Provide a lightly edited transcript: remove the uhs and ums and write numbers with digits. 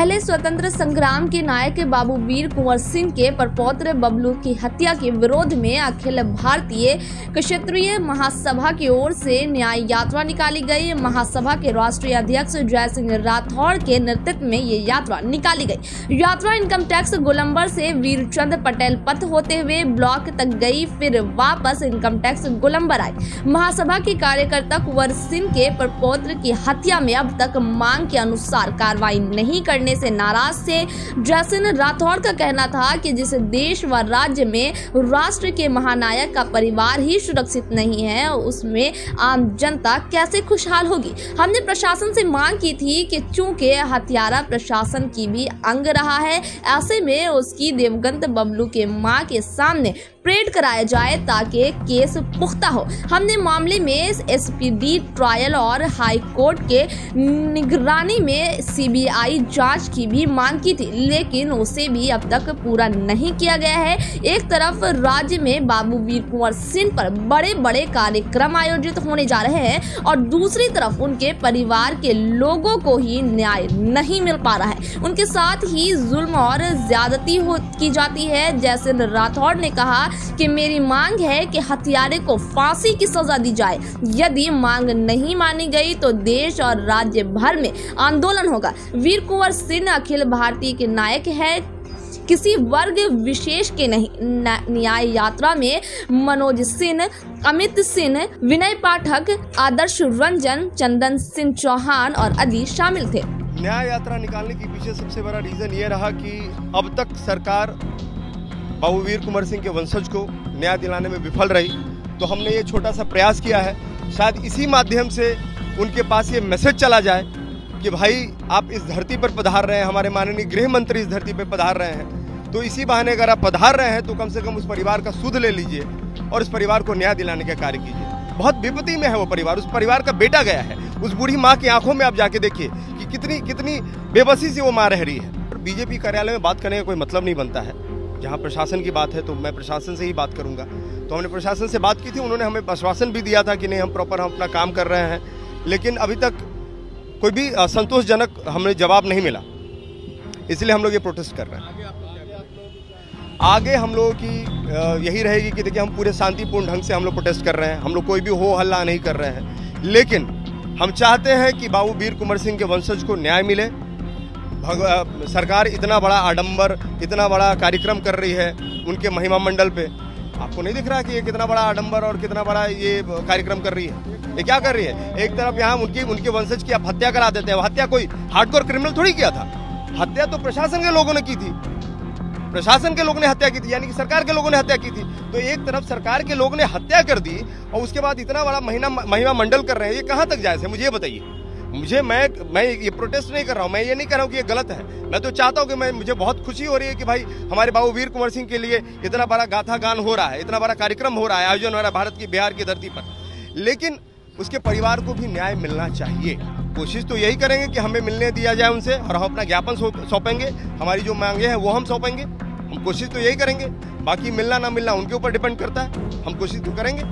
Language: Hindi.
पहले स्वतंत्र संग्राम के नायक बाबू वीर कुंवर सिंह के प्रपौत्र बबलू की हत्या के विरोध में अखिल भारतीय क्षेत्रीय महासभा की ओर से न्याय यात्रा निकाली गई। महासभा के राष्ट्रीय अध्यक्ष जय सिंह राठौड़ के नेतृत्व में ये यात्रा निकाली गई। यात्रा इनकम टैक्स गोलंबर से वीरचंद पटेल पथ होते हुए ब्लॉक तक गई, फिर वापस इनकम टैक्स गोलंबर आई। महासभा के कार्यकर्ता कुंवर सिंह के प्रपौत्र की हत्या में अब तक मांग के अनुसार कार्रवाई नहीं करने से नाराज थे। जय सिंह राठौड़ का कहना था कि जिस देश व राज्य में राष्ट्र के महानायक का परिवार ही सुरक्षित नहीं है, उसमें आम जनता कैसे खुशहाल होगी। हमने प्रशासन से मांग की थी कि चूंकि हत्यारा प्रशासन की भी अंग रहा है, ऐसे में उसकी देवगंत बबलू के मां के सामने परेड कराया जाए ताकि केस पुख्ता हो। हमने मामले में एसपीडी ट्रायल और हाई कोर्ट के निगरानी में सीबीआई जांच की भी मांग की थी, लेकिन उसे भी अब तक पूरा नहीं किया गया है। एक तरफ राज्य में बाबू वीर कुंवर सिंह पर बड़े बड़े कार्यक्रम आयोजित होने जा रहे हैं और दूसरी तरफ उनके परिवार के लोगों को ही न्याय नहीं मिल पा रहा है। उनके साथ ही जुल्म और ज्यादती की जाती है। जैसे राठौड़ ने कहा कि मेरी मांग है कि हत्यारे को फांसी की सजा दी जाए। यदि मांग नहीं मानी गई तो देश और राज्य भर में आंदोलन होगा। वीर कुंवर सिंह अखिल भारतीय के नायक है, किसी वर्ग विशेष के नहीं। न्याय यात्रा में मनोज सिंह, अमित सिंह, विनय पाठक, आदर्श रंजन, चंदन सिंह चौहान और आदि शामिल थे। न्याय यात्रा निकालने के पीछे सबसे बड़ा रीजन ये रहा कि अब तक सरकार बाबू वीर कुंवर सिंह के वंशज को न्याय दिलाने में विफल रही, तो हमने ये छोटा सा प्रयास किया है। शायद इसी माध्यम से उनके पास ये मैसेज चला जाए कि भाई आप इस धरती पर पधार रहे हैं, हमारे माननीय गृह मंत्री इस धरती पर पधार रहे हैं, तो इसी बहाने अगर आप पधार रहे हैं तो कम से कम उस परिवार का सुध ले लीजिए और उस परिवार को न्याय दिलाने का कार्य कीजिए। बहुत विपत्ति में है वो परिवार, उस परिवार का बेटा गया है। उस बूढ़ी माँ की आंखों में आप जाके देखिए कि कितनी बेबसी से वो माँ रह रही है। बीजेपी कार्यालय में बात करने का कोई मतलब नहीं बनता है। जहाँ प्रशासन की बात है तो मैं प्रशासन से ही बात करूंगा। तो हमने प्रशासन से बात की थी, उन्होंने हमें आश्वासन भी दिया था कि नहीं, हम प्रॉपर हम अपना काम कर रहे हैं, लेकिन अभी तक कोई भी संतोषजनक हमें जवाब नहीं मिला। इसलिए हम लोग ये प्रोटेस्ट कर रहे हैं। आगे हम लोगों की यही रहेगी कि देखिए हम पूरे शांतिपूर्ण ढंग से हम लोग प्रोटेस्ट कर रहे हैं। हम लोग कोई भी हो हल्ला नहीं कर रहे हैं, लेकिन हम चाहते हैं कि बाबू वीर कुंवर सिंह के वंशज को न्याय मिले। सरकार इतना बड़ा आडंबर, इतना बड़ा कार्यक्रम कर रही है उनके महिमा मंडल पे। आपको नहीं दिख रहा कि ये कितना बड़ा आडंबर और कितना बड़ा ये कार्यक्रम कर रही है? ये क्या कर रही है? एक तरफ यहाँ उनके वंशज की आप हत्या करा देते हैं। हत्या कोई हार्डकोर क्रिमिनल थोड़ी किया था, हत्या तो प्रशासन के लोगों ने की थी। प्रशासन के लोगों ने हत्या की थी, यानी कि सरकार के लोगों ने हत्या की थी। तो एक तरफ सरकार के लोगों ने हत्या कर दी और उसके बाद इतना बड़ा महिमा मंडल कर रहे हैं। ये कहाँ तक जायज है, मुझे ये बताइए। मैं ये प्रोटेस्ट नहीं कर रहा हूँ, मैं ये नहीं कर रहा हूँ कि ये गलत है। मैं तो चाहता हूँ कि मुझे बहुत खुशी हो रही है कि भाई हमारे बाबू वीर कुंवर सिंह के लिए इतना बड़ा गाथा गान हो रहा है, इतना बड़ा कार्यक्रम हो रहा है, आयोजन हो रहा है भारत की, बिहार की धरती पर। लेकिन उसके परिवार को भी न्याय मिलना चाहिए। कोशिश तो यही करेंगे कि हमें मिलने दिया जाए उनसे और हम अपना ज्ञापन सौंपेंगे। हमारी जो मांगे हैं वो हम सौंपेंगे। हम कोशिश तो यही करेंगे, बाकी मिलना ना मिलना उनके ऊपर डिपेंड करता है। हम कोशिश तो करेंगे।